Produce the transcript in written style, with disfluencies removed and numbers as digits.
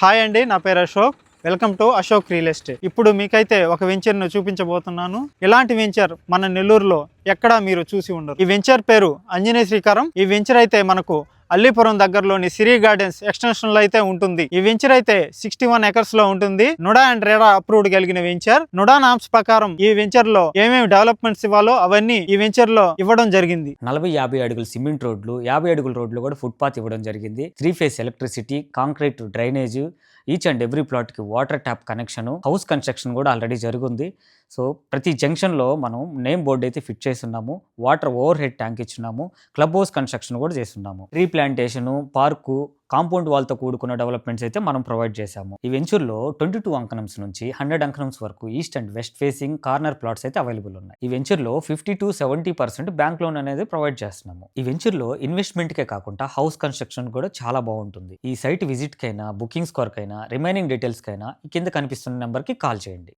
Hi అండి, నా పేరు Ashok. Welcome to Ashok real estate. ఇప్పుడు మీకైతే ఒక వెంచర్ను చూపించబోతున్నాను. ఇలాంటి వెంచర్ మన నెల్లూరులో ఎక్కడా మీరు చూసి ఉండరు. ఈ వెంచర్ పేరు అంజనేయ శ్రీకారం. ఈ వెంచర్ అయితే మనకు అల్లీపురం దగ్గరలోని సిరి గార్డెన్స్ ఎక్స్టెన్షన్ లో అయితే ఉంటుంది. ఈ వెంచర్ అయితే 61 ఎకర్స్ లో ఉంటుంది. నుడా అండ్ రేడా అప్రూవ్డ్ కలిగిన వెంచర్. నుడా నామ్స్ ప్రకారం ఈ వెంచర్ లో ఏమేమి డెవలప్మెంట్స్ ఇవ్వాలో అవన్నీ ఈ వెంచర్ లో ఇవ్వడం జరిగింది. 40-50 అడుగుల సిమెంట్ రోడ్లు, 50 అడుగుల రోడ్లు కూడా ఫుట్ పాత్ ఇవ్వడం జరిగింది. 3 phase electricity, concrete drainage, each and every plot కి water tap connection, house construction కూడా ఆల్రెడీ జరుగుంది. సో ప్రతి జంక్షన్ లో మనం నేమ్ బోర్డు అయితే ఫిట్ చేస్తున్నాము. వాటర్ ఓవర్ హెడ్ ట్యాంక్ ఇచ్చున్నాము. క్లబ్ హౌస్ కన్స్ట్రక్షన్ కూడా చేస్తున్నాము. రీప్లాంటేషన్, పార్కు, కాంపౌండ్ వాల్తో కూడుకున్న డెవలప్మెంట్స్ అయితే మనం ప్రొవైడ్ చేశాము. ఈ వెంచర్లో 22 అంకణమ్స్ నుంచి 100 అంకణమ్స్ వరకు east and west facing corner plots అయితే అవైలబుల్ ఉన్నాయి. ఈ వెంచర్లో 50-70% బ్యాంక్ లోన్ అనేది ప్రొవైడ్ చేస్తున్నాము. ఈ వెంచర్లో ఇన్వెస్ట్మెంట్కే కాకుండా హౌస్ కన్స్ట్రక్షన్ కూడా చాలా బాగుంటుంది. ఈ సైట్ విజిట్ కైనా, బుకింగ్స్ కొరకైనా, రిమైనింగ్ డీటెయిల్స్ కైనా కింద కనిపిస్తున్న నెంబర్కి కాల్ చేయండి.